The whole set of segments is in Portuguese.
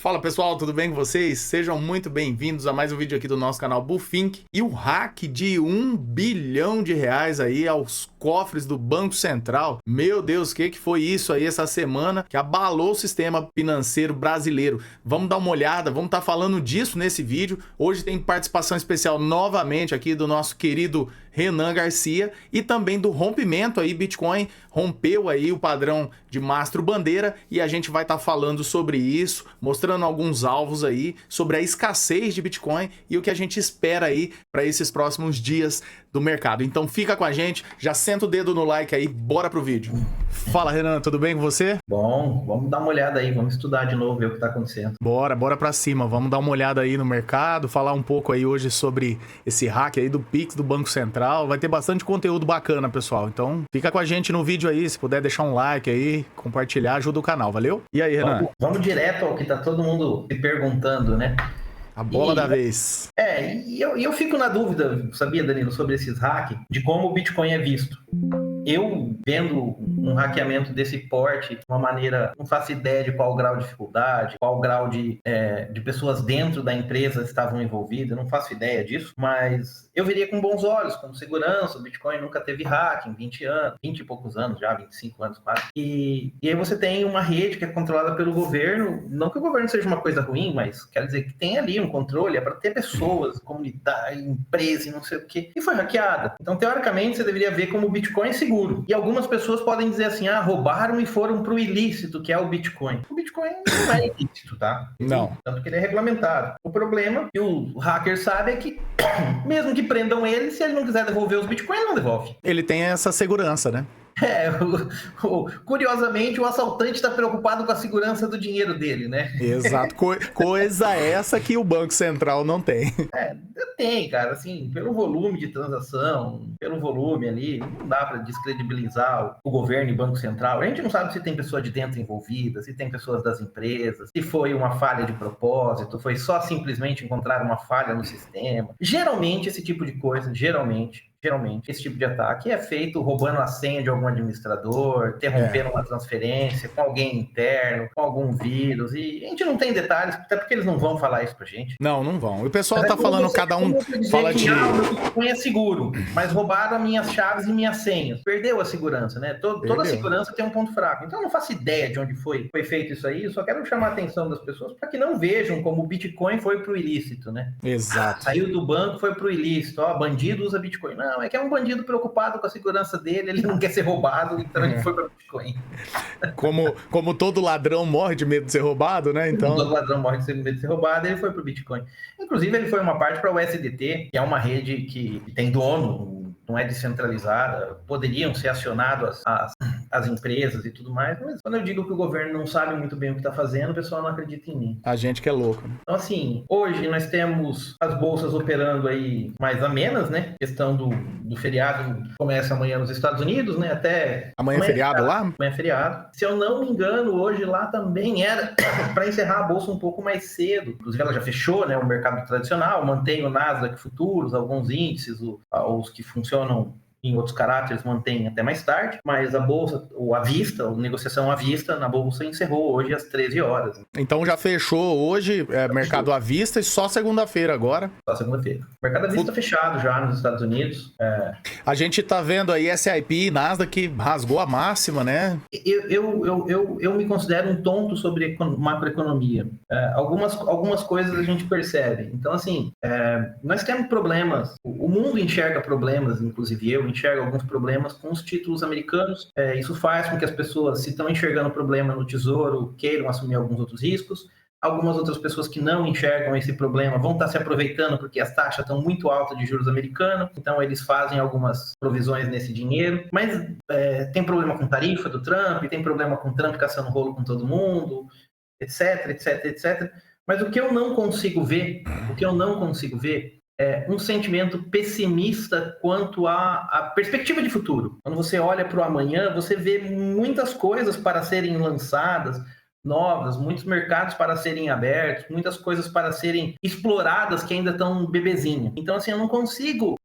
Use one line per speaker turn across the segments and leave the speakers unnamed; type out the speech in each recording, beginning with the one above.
Fala pessoal, tudo bem com vocês? Sejam muito bem-vindos a mais um vídeo aqui do nosso canal Bullfink. E o hack de R$ 1 bilhão aí aos cofres do Banco Central. Meu Deus, o que foi isso aí essa semana que abalou o sistema financeiro brasileiro? Vamos dar uma olhada, vamos estar falando disso nesse vídeo. Hoje tem participação especial novamente aqui do nosso querido Renan Garcia e também do rompimento aí, Bitcoin rompeu aí o padrão de mastro bandeira e a gente vai estar falando sobre isso, mostrando alguns alvos aí, sobre a escassez de Bitcoin e o que a gente espera aí para esses próximos dias do mercado. Então fica com a gente, já senta o dedo no like aí, bora pro vídeo. Fala Renan, tudo bem com você?
Bom, vamos dar uma olhada aí, vamos estudar de novo, ver o que está acontecendo.
Bora pra cima, vamos dar uma olhada aí no mercado, falar um pouco aí hoje sobre esse hack aí do Pix do Banco Central, vai ter bastante conteúdo bacana, pessoal, então fica com a gente no vídeo aí, se puder deixar um like aí, compartilhar, ajuda o canal, valeu? E aí, Renan?
Vamos direto ao que tá todo mundo se perguntando, né?
A bola da vez.
E eu fico na dúvida, sabia, Danilo, sobre esses hacks, de como o Bitcoin é visto. Eu, vendo um hackeamento desse porte, de uma maneira, não faço ideia de qual grau de dificuldade, qual grau de pessoas dentro da empresa estavam envolvidas, não faço ideia disso, mas eu veria com bons olhos, como segurança. O Bitcoin nunca teve hack em 20 anos, 20 e poucos anos já, 25 anos quase. E aí você tem uma rede que é controlada pelo governo, não que o governo seja uma coisa ruim, mas quer dizer que tem ali um controle, é para ter pessoas, comunidade, empresa e não sei o quê, e foi hackeada. Então, teoricamente, você deveria ver como o Bitcoin é seguro. E algumas pessoas podem dizer assim, roubaram e foram para o ilícito, que é o Bitcoin. O Bitcoin não é ilícito, tá?
Não.
Tanto que ele é regulamentado. O problema que o hacker sabe é que, mesmo que prendam ele, se ele não quiser devolver os Bitcoins, ele não devolve.
Ele tem essa segurança, né?
Curiosamente, o assaltante está preocupado com a segurança do dinheiro dele, né?
Exato. Coisa essa que o Banco Central não tem.
Tem, cara, assim, pelo volume de transação, pelo volume ali, não dá para descredibilizar o governo e o Banco Central. A gente não sabe se tem pessoa de dentro envolvida, se tem pessoas das empresas, se foi uma falha de propósito, foi só simplesmente encontrar uma falha no sistema. Geralmente, esse tipo de coisa, geralmente, esse tipo de ataque é feito roubando a senha de algum administrador, interrompendo uma transferência, com alguém interno, com algum vírus, e a gente não tem detalhes, até porque eles não vão falar isso pra gente.
Não vão. O pessoal tá falando, cada um fala de...
o meu Bitcoin é seguro, mas roubaram as minhas chaves e minhas senhas. Perdeu a segurança, né? Toda segurança tem um ponto fraco. Então eu não faço ideia de onde foi feito isso aí, eu só quero chamar a atenção das pessoas para que não vejam como o Bitcoin foi pro ilícito, né?
Exato.
Saiu do banco, foi pro ilícito. Bandido usa Bitcoin. Não, é que é um bandido preocupado com a segurança dele, ele não quer ser roubado, então ele foi para Bitcoin.
Como todo ladrão morre de medo de ser roubado, né? Então...
Todo ladrão morre de medo de ser roubado, ele foi pro Bitcoin. Inclusive, ele foi uma parte para o USDT, que é uma rede que tem dono, não é descentralizada, poderiam ser acionadas as empresas e tudo mais, mas quando eu digo que o governo não sabe muito bem o que está fazendo, o pessoal não acredita em mim.
A gente que é louco, né?
Então, assim, hoje nós temos as bolsas operando aí mais amenas, né? A questão do feriado começa amanhã nos Estados Unidos, né?
Amanhã é feriado lá?
Amanhã é feriado. Se eu não me engano, hoje lá também era para encerrar a bolsa um pouco mais cedo. Inclusive, ela já fechou, né? O mercado tradicional, mantém o Nasdaq futuros, alguns índices, os que funcionam em outros caráteres mantém até mais tarde, mas a bolsa, a negociação à vista na bolsa encerrou hoje às 13 horas.
Então já fechou hoje, mercado à vista, e só segunda-feira agora?
Só segunda-feira. O mercado à vista fechado já nos Estados Unidos.
A gente tá vendo aí S&P e Nasdaq que rasgou a máxima, né?
Eu me considero um tonto sobre macroeconomia. Algumas coisas a gente percebe. Então, assim, nós temos problemas. O mundo enxerga problemas, inclusive eu enxergo alguns problemas com os títulos americanos. Isso faz com que as pessoas, se estão enxergando problema no Tesouro, queiram assumir alguns outros riscos. Algumas outras pessoas que não enxergam esse problema vão estar se aproveitando porque as taxas estão muito altas de juros americanos, então eles fazem algumas provisões nesse dinheiro. Mas tem problema com tarifa do Trump, tem problema com o Trump caçando rolo com todo mundo, etc, etc, etc. Mas o que eu não consigo ver é um sentimento pessimista quanto à perspectiva de futuro. Quando você olha para o amanhã, você vê muitas coisas para serem lançadas, novas, muitos mercados para serem abertos, muitas coisas para serem exploradas que ainda estão bebezinho. Então, assim, eu não consigo,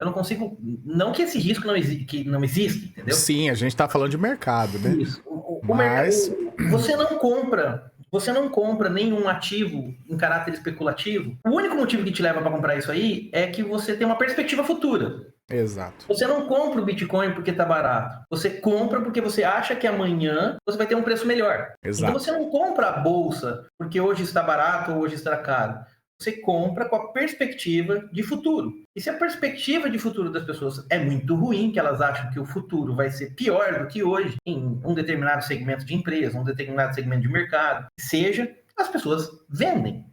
não que esse risco não existe, entendeu?
Sim, a gente está falando de mercado, né?
Isso.
Mas...
Você não compra você não compra nenhum ativo em caráter especulativo. O único motivo que te leva para comprar isso aí é que você tem uma perspectiva futura.
Exato.
Você não compra o Bitcoin porque está barato. Você compra porque você acha que amanhã você vai ter um preço melhor.
Exato.
Então você não compra a bolsa porque hoje está barato ou hoje está caro. Você compra com a perspectiva de futuro. E se a perspectiva de futuro das pessoas é muito ruim, que elas acham que o futuro vai ser pior do que hoje, em um determinado segmento de empresa, um determinado segmento de mercado, seja, as pessoas vendem.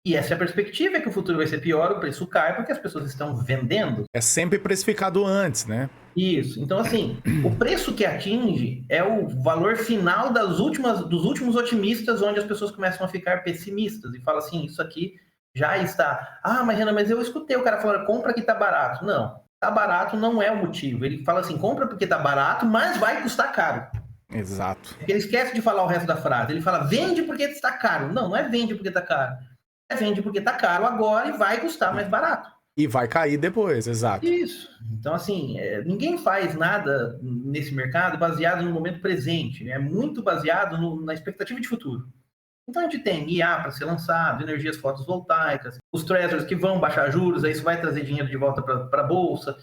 E essa é a perspectiva, é que o futuro vai ser pior, o preço cai, porque as pessoas estão vendendo.
É sempre precificado antes, né?
Isso. Então, assim, o preço que atinge é o valor final dos últimos otimistas, onde as pessoas começam a ficar pessimistas e falam assim, isso aqui já está. Ah, mas Renan, mas eu escutei o cara falando, compra que tá barato. Não, tá barato não é o motivo. Ele fala assim, compra porque tá barato, mas vai custar caro.
Exato.
Porque ele esquece de falar o resto da frase. Ele fala, vende porque está caro. Não, não é vende porque tá caro. É vende porque tá caro agora e vai custar mais barato.
E vai cair depois, exato.
Isso. Então, assim, ninguém faz nada nesse mercado baseado no momento presente. É muito baseado na expectativa de futuro. Então, a gente tem IA para ser lançado, energias fotovoltaicas, os treasuries que vão baixar juros, aí isso vai trazer dinheiro de volta para a Bolsa.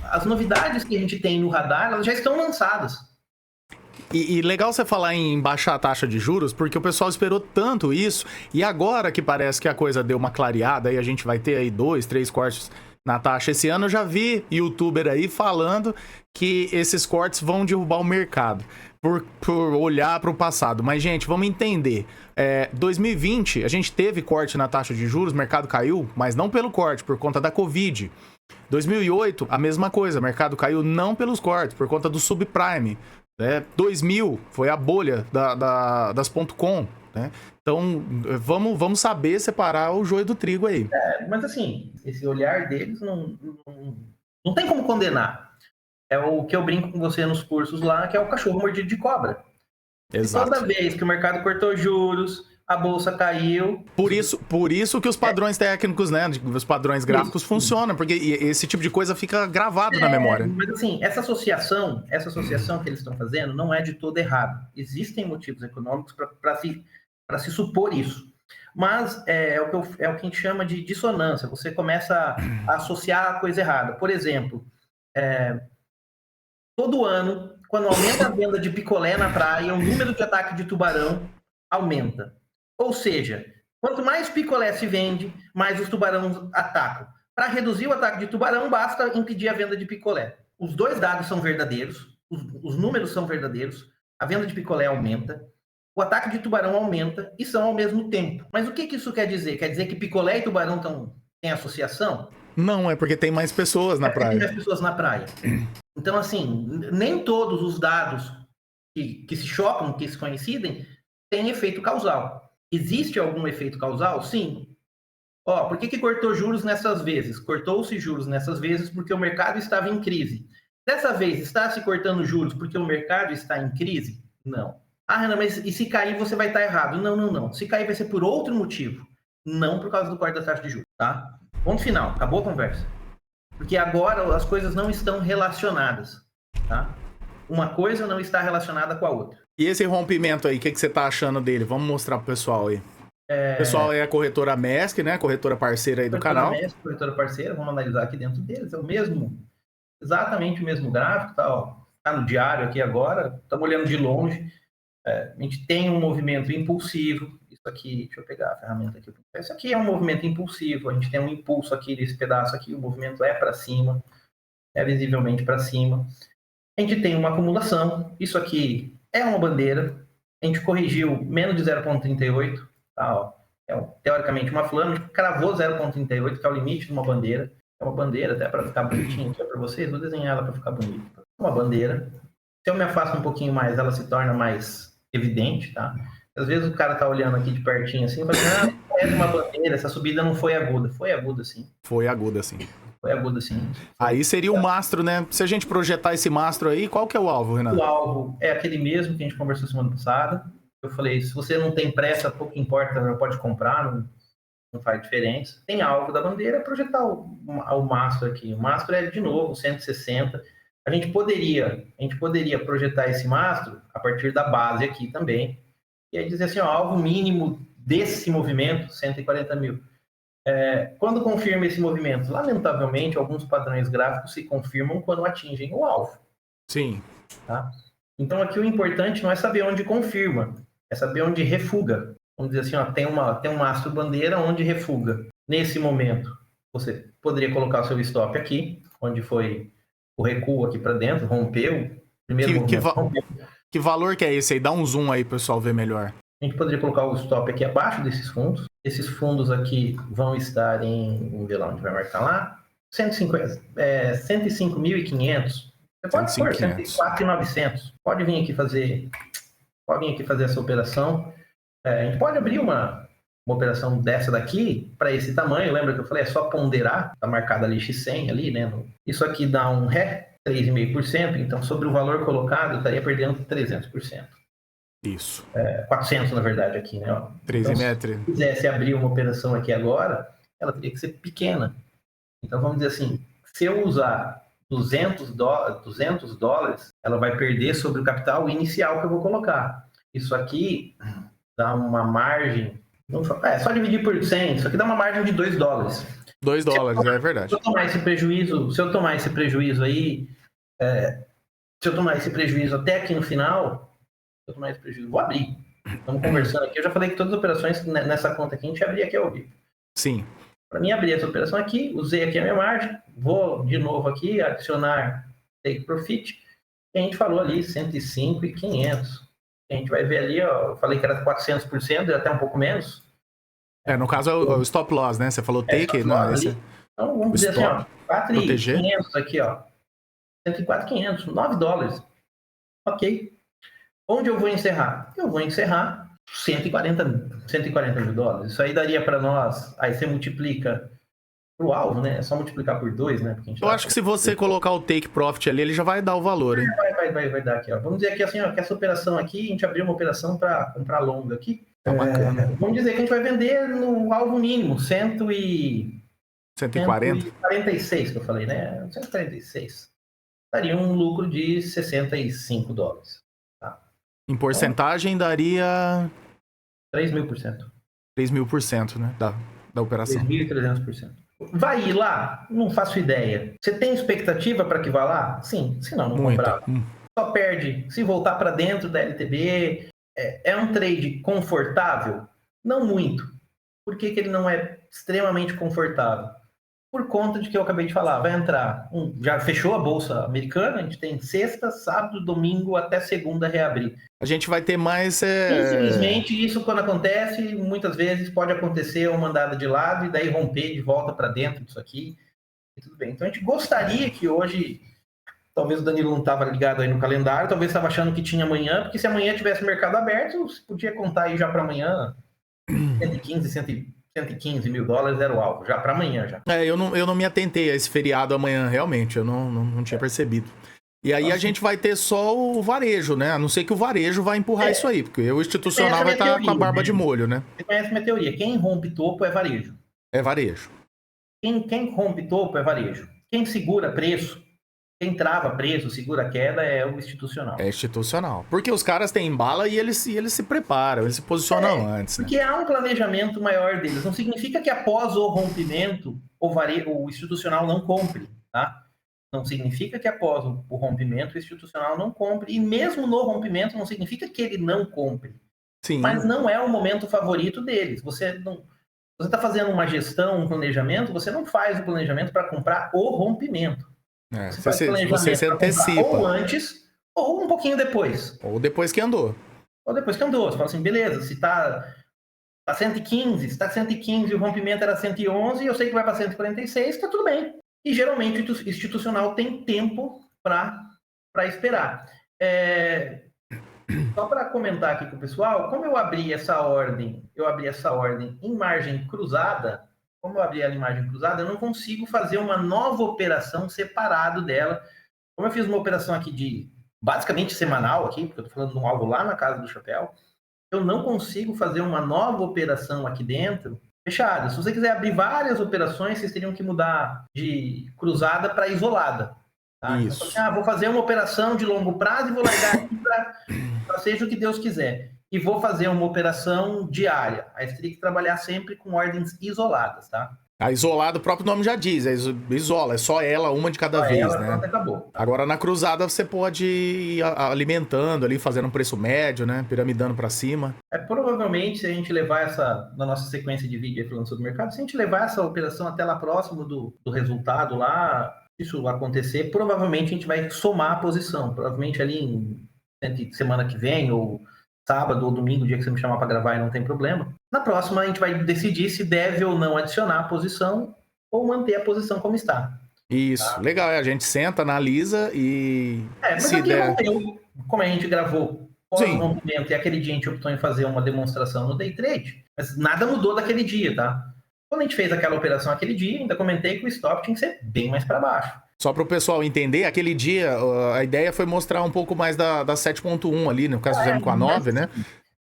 As novidades que a gente tem no radar, elas já estão lançadas.
E legal você falar em baixar a taxa de juros, porque o pessoal esperou tanto isso, e agora que parece que a coisa deu uma clareada, e a gente vai ter aí 2, 3 cortes na taxa esse ano, eu já vi youtuber aí falando que esses cortes vão derrubar o mercado, por olhar para o passado. Mas, gente, vamos entender. 2020, a gente teve corte na taxa de juros, o mercado caiu, mas não pelo corte, por conta da Covid. 2008, a mesma coisa, o mercado caiu não pelos cortes, por conta do subprime. 2000 foi a bolha das .com, né? Então, vamos saber separar o joio do trigo aí.
Mas assim, esse olhar deles não tem como condenar. É o que eu brinco com você nos cursos lá, que é o cachorro mordido de cobra.
Exato.
E toda vez que o mercado cortou juros, a bolsa caiu.
Por isso que os padrões técnicos, né, os padrões gráficos funcionam, porque esse tipo de coisa fica gravado na memória.
Mas assim, essa associação que eles estão fazendo não é de todo errado. Existem motivos econômicos para se supor isso. Mas é o que a gente chama de dissonância. Você começa a associar a coisa errada. Por exemplo, todo ano, quando aumenta a venda de picolé na praia, o número de ataque de tubarão aumenta. Ou seja, quanto mais picolé se vende, mais os tubarões atacam. Para reduzir o ataque de tubarão, basta impedir a venda de picolé. Os dois dados são verdadeiros, os números são verdadeiros, a venda de picolé aumenta, o ataque de tubarão aumenta e são ao mesmo tempo. Mas o que isso quer dizer? Quer dizer que picolé e tubarão têm associação?
Não, é porque tem mais pessoas na praia.
Tem mais pessoas na praia. Então, assim, nem todos os dados que se chocam, que se coincidem, têm efeito causal. Existe algum efeito causal? Sim. Por que cortou juros nessas vezes? Cortou-se juros nessas vezes porque o mercado estava em crise. Dessa vez, está se cortando juros porque o mercado está em crise? Não. Renan, mas e se cair você vai estar errado? Não. Se cair vai ser por outro motivo. Não por causa do corte da taxa de juros, tá? Ponto final. Acabou a conversa. Porque agora as coisas não estão relacionadas, tá? Uma coisa não está relacionada com a outra.
E esse rompimento aí, o que você tá achando dele? Vamos mostrar pro pessoal aí. O pessoal é a corretora MESC, né? Corretora parceira aí do canal.
MESC, corretora parceira, vamos analisar aqui dentro deles. É o mesmo, exatamente o mesmo gráfico, tá no diário aqui agora. Estamos olhando de longe. A gente tem um movimento impulsivo. Isso aqui, deixa eu pegar a ferramenta aqui. Isso aqui é um movimento impulsivo. A gente tem um impulso aqui desse pedaço aqui. O movimento é para cima, é visivelmente para cima. A gente tem uma acumulação. Isso aqui é uma bandeira. A gente corrigiu menos de 0,38. Teoricamente uma flama. A gente cravou 0,38, que é o limite de uma bandeira. É uma bandeira, até para ficar bonitinho aqui para vocês. Vou desenhar ela para ficar bonito. Uma bandeira. Se eu me afasto um pouquinho mais, ela se torna mais evidente, tá? Às vezes o cara tá olhando aqui de pertinho assim e fala assim, é uma bandeira, essa subida não foi aguda. Foi aguda, sim.
Foi aguda, sim.
Foi aguda, sim.
Aí seria o mastro, né? Se a gente projetar esse mastro aí, qual que é o alvo, Renan?
O alvo é aquele mesmo que a gente conversou semana passada. Eu falei, se você não tem pressa, pouco importa, pode comprar, não faz diferença. Tem alvo da bandeira, projetar o mastro aqui. O mastro é, de novo, 160. A gente poderia projetar esse mastro a partir da base aqui também. e aí dizer assim, ó, alvo mínimo desse movimento, 140 mil. Quando confirma esse movimento? Lamentavelmente, alguns padrões gráficos se confirmam quando atingem o alvo.
Sim.
Tá? Então, aqui o importante não é saber onde confirma, é saber onde refuga. Vamos dizer assim, ó, tem um mastro bandeira onde refuga. Nesse momento, você poderia colocar o seu stop aqui, onde foi o recuo aqui para dentro, rompeu. Primeiro movimento rompeu.
Que valor que é esse aí? Dá um zoom aí para o pessoal ver melhor.
A gente poderia colocar o stop aqui abaixo desses fundos. Esses fundos aqui vão estar em, vamos ver lá onde vai marcar lá, 105.500. Você pode pôr 104.900. Pode vir aqui fazer essa operação. A gente pode abrir uma operação dessa daqui para esse tamanho. Lembra que eu falei? É só ponderar. Está marcado ali X100 ali, né? Isso aqui dá um ré, 3,5%. Então, sobre o valor colocado, eu estaria perdendo 300%.
Isso.
400, na verdade, aqui, né?
3,5.
Então, se quisesse abrir uma operação aqui agora, ela teria que ser pequena. Então, vamos dizer assim, se eu usar 200 dólares, ela vai perder sobre o capital inicial que eu vou colocar. Isso aqui dá uma margem... só dividir por 100, isso aqui dá uma margem de 2 dólares.
2 dólares, é verdade.
Se eu tomar esse prejuízo aí, se eu tomar esse prejuízo até aqui no final... eu tomar esse prejuízo, vou abrir. Estamos conversando aqui, eu já falei que todas as operações nessa conta aqui, a gente abria aqui ao vivo.
Sim.
Para mim abrir essa operação aqui, usei aqui a minha margem, vou de novo aqui, adicionar take profit, e a gente falou ali 105.500. A gente vai ver ali, ó, eu falei que era 400%, até um pouco menos.
No caso é o stop loss, né? Você falou take, não, esse
ali. Então vamos dizer
stop,
assim, ó, 4.500 aqui, ó, 104.500, 9 dólares. Ok. Onde eu vou encerrar? Eu vou encerrar 140 mil dólares. Isso aí daria para nós... Aí você multiplica pro alvo, né? É só multiplicar por 2, né? Porque
eu acho que se você colocar o take profit ali, ele já vai dar o valor, hein?
Vai dar aqui, ó. Vamos dizer aqui assim, ó, que essa operação aqui, a gente abriu uma operação para comprar longa aqui.
Tá bacana.
Vamos dizer que a gente vai vender no alvo mínimo, 146 que eu falei, né? 146. Daria um lucro de 65 dólares.
Em porcentagem daria...
3.000%.
3.000%, né? Da operação.
3.300%. Vai ir lá? Não faço ideia. Você tem expectativa para que vá lá? Sim, senão não comprava. Só perde se voltar para dentro da LTB. É um trade confortável? Não muito. Por que ele não é extremamente confortável? Por conta de que eu acabei de falar, vai entrar, já fechou a Bolsa Americana, a gente tem sexta, sábado, domingo, até segunda reabrir.
A gente vai ter mais...
Infelizmente, isso quando acontece, muitas vezes pode acontecer uma andada de lado e daí romper de volta para dentro disso aqui, e tudo bem. Então a gente gostaria que hoje, talvez o Danilo não estava ligado aí no calendário, talvez estava achando que tinha amanhã, porque se amanhã tivesse mercado aberto, você podia contar aí já para amanhã 115 mil dólares era o alvo, já para amanhã já.
Eu não me atentei a esse feriado amanhã, realmente, eu não tinha percebido. E aí a gente vai ter só o varejo, né? A não ser que o varejo vai empurrar isso aí, porque o institucional vai estar com a barba de molho, né?
Você conhece minha teoria, quem rompe topo é varejo.
É varejo.
Quem rompe topo é varejo. Quem segura preço, quem trava preço, segura queda é o institucional.
É institucional. Porque os caras têm bala e eles se preparam, eles se posicionam antes.
Porque há um planejamento maior deles. Não significa que após o rompimento o institucional não compre, tá? Não significa que após o rompimento o institucional não compre. E mesmo no rompimento não significa que ele não compre.
Sim.
Mas não é o momento favorito deles. Você está fazendo uma gestão, um planejamento, você não faz o planejamento para comprar o rompimento.
Você se antecipa.
Ou antes, ou um pouquinho depois.
Ou depois que andou.
Você fala assim, beleza, se tá 115, se tá 115 e o rompimento era 111, eu sei que vai para 146, tá tudo bem. E geralmente o institucional tem tempo para esperar. Só para comentar aqui com o pessoal, como eu abri essa ordem em margem cruzada, como eu abri ela em margem cruzada, eu não consigo fazer uma nova operação separado dela. Como eu fiz uma operação aqui de basicamente semanal aqui, porque eu estou falando de um algo lá na casa do chapéu, eu não consigo fazer uma nova operação aqui dentro fechada. Se você quiser abrir várias operações, vocês teriam que mudar de cruzada para isolada. Tá?
Isso.
Então, vou fazer uma operação de longo prazo e vou largar aqui para seja o que Deus quiser. e vou fazer uma operação diária. Aí você teria que trabalhar sempre com ordens isoladas, tá?
A isolada, o próprio nome já diz, isola, é só ela, uma de cada
Só
vez,
ela,
né?
pronto, acabou. Tá?
Agora na cruzada você pode ir alimentando ali, fazendo um preço médio, né? Piramidando para cima.
Provavelmente, se a gente levar essa, na nossa sequência de vídeo aí falando sobre o mercado, se a gente levar essa operação até lá próximo do resultado lá, isso acontecer, provavelmente a gente vai somar a posição. Provavelmente ali semana que vem, ou sábado ou domingo, o dia que você me chamar para gravar e não tem problema. Na próxima a gente vai decidir se deve ou não adicionar a posição ou manter a posição como está.
Isso, tá? Legal, a gente senta, analisa e...
Mas aqui rompeu, como a gente gravou pós-rompimento, e aquele dia a gente optou em fazer uma demonstração no day trade, mas nada mudou daquele dia, tá? Quando a gente fez aquela operação aquele dia, ainda comentei que o stop tinha que ser bem mais para baixo.
Só para o pessoal entender, aquele dia a ideia foi mostrar um pouco mais da 7.1 ali, no caso fizemos com a 9, né?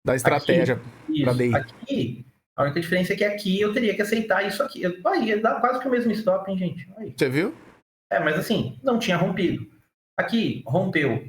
Da estratégia para DI.
Aqui, a única diferença é que aqui eu teria que aceitar isso aqui. Aí dá quase que o mesmo stop, hein, gente? Aí.
Você viu?
Mas assim, não tinha rompido. Aqui, rompeu.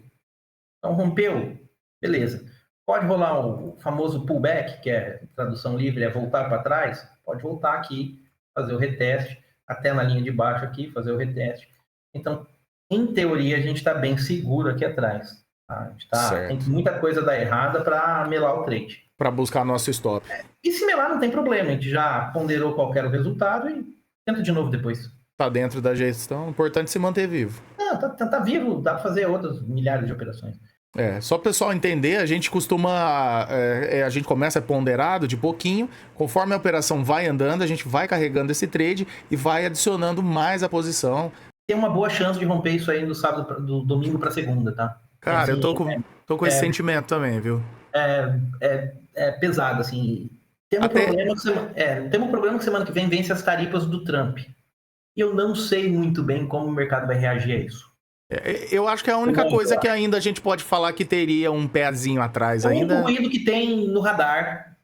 Então, rompeu, beleza. Pode rolar o famoso pullback, que é tradução livre, é voltar para trás. Pode voltar aqui, fazer o reteste, até na linha de baixo aqui, fazer o reteste. Então, em teoria, a gente está bem seguro aqui atrás. Tá? Tem muita coisa dar errada para melar o trade.
Para buscar nosso stop.
E se melar, não tem problema. A gente já ponderou qual era o resultado e tenta de novo depois.
Tá dentro da gestão, importante se manter vivo.
Não, tá vivo, dá para fazer outras milhares de operações.
Só o pessoal entender, a gente costuma, a gente começa ponderado de pouquinho, conforme a operação vai andando, a gente vai carregando esse trade e vai adicionando mais a posição.
Tem uma boa chance de romper isso aí do sábado, do domingo para segunda, tá?
Cara, assim, eu tô com esse sentimento também, viu?
É pesado, assim. Temos um problema que semana que vem vence as tarifas do Trump. E eu não sei muito bem como o mercado vai reagir a isso.
Eu acho que é a única coisa que ainda a gente pode falar que teria um pezinho atrás ainda.
O ruído que tem no radar,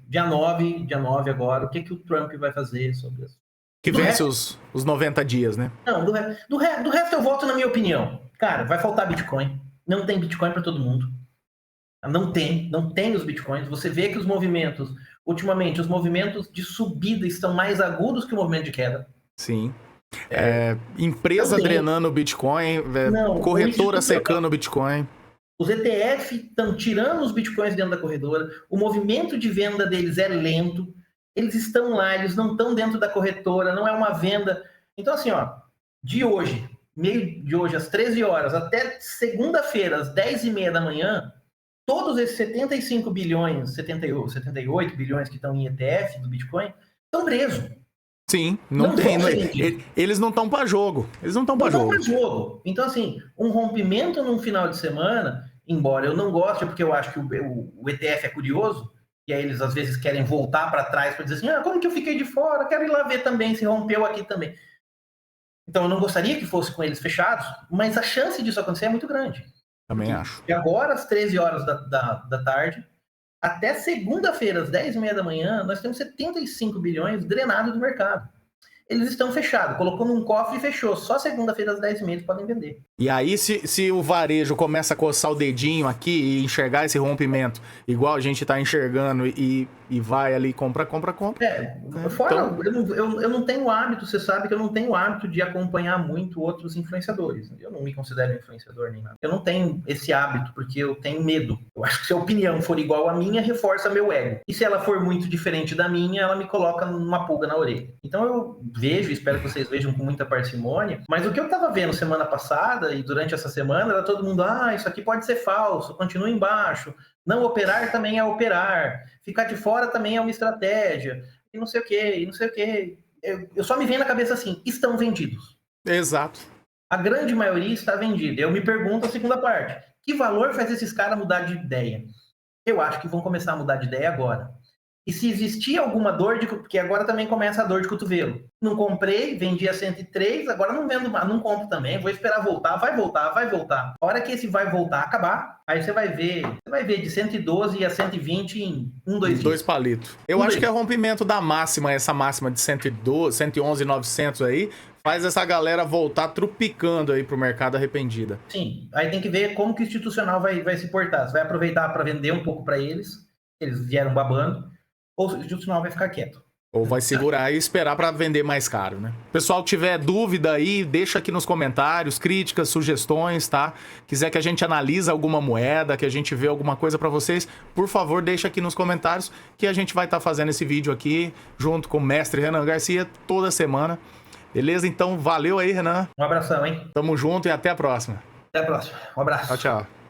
dia 9 agora, o que o Trump vai fazer sobre isso?
Que vence os 90 dias, né?
Não, do resto eu voto na minha opinião. Cara, vai faltar Bitcoin. Não tem Bitcoin para todo mundo. Não tem os Bitcoins. Você vê que os movimentos, ultimamente, os movimentos de subida estão mais agudos que o movimento de queda.
Sim. Empresa drenando o Bitcoin, corretora secando o Bitcoin.
Os ETF estão tirando os Bitcoins dentro da corretora, o movimento de venda deles é lento, eles estão lá, eles não estão dentro da corretora, não é uma venda. Então, assim, meio de hoje, às 13 horas, até segunda-feira, às 10h30 da manhã, todos esses 75 bilhões, 78 bilhões que estão em ETF do Bitcoin, estão presos.
Sim, não tem. Eles não estão para jogo. Eles não estão para jogo.
Então, assim, um rompimento num final de semana, embora eu não goste, porque eu acho que o ETF é curioso, e aí eles às vezes querem voltar para trás para dizer assim, como que eu fiquei de fora? Quero ir lá ver também se rompeu aqui também. Então, eu não gostaria que fosse com eles fechados, mas a chance disso acontecer é muito grande.
Também acho.
E agora, às 13 horas da tarde, até segunda-feira, às 10h30 da manhã, nós temos 75 bilhões drenados do mercado. Eles estão fechados. Colocou num cofre e fechou. Só segunda-feira, às 10h30, eles podem vender.
E aí, se o varejo começa a coçar o dedinho aqui e enxergar esse rompimento, igual a gente tá enxergando e vai ali, compra.
Fora, então... eu não tenho hábito, você sabe que eu não tenho hábito de acompanhar muito outros influenciadores. Eu não me considero influenciador nem nada. Eu não tenho esse hábito, porque eu tenho medo. Eu acho que se a opinião for igual à minha, reforça meu ego. E se ela for muito diferente da minha, ela me coloca numa pulga na orelha. Então eu vejo, espero que vocês vejam com muita parcimônia, mas o que eu tava vendo semana passada e durante essa semana, era todo mundo, isso aqui pode ser falso, continua embaixo, não operar também é operar, ficar de fora também é uma estratégia, e não sei o que. Eu só me venho na cabeça assim, estão vendidos.
Exato.
A grande maioria está vendida. Eu me pergunto a segunda parte, que valor faz esses caras mudar de ideia? Eu acho que vão começar a mudar de ideia agora. E se existia alguma dor de... Porque agora também começa a dor de cotovelo. Não comprei, vendi a 103, agora não vendo mais, não compro também, vou esperar voltar, vai voltar. A hora que esse vai voltar acabar, aí você vai ver de 112 a 120 em 2 dias.
2 palitos. Eu acho que é o rompimento da máxima, essa máxima de 112, 111,900 aí, Faz essa galera voltar trupicando aí pro mercado arrependida.
Sim, aí tem que ver como que o institucional vai se portar. Você vai aproveitar para vender um pouco para eles vieram babando, ou o institucional vai ficar quieto.
Ou vai segurar e esperar para vender mais caro, né? Pessoal, tiver dúvida aí, deixa aqui nos comentários, críticas, sugestões, tá? Quiser que a gente analise alguma moeda, que a gente vê alguma coisa para vocês, por favor, deixa aqui nos comentários que a gente vai estar fazendo esse vídeo aqui junto com o mestre Renan Garcia toda semana. Beleza? Então, valeu aí, Renan.
Um abração, hein?
Tamo junto e até a próxima.
Até a próxima. Um abraço.
Tchau, tchau.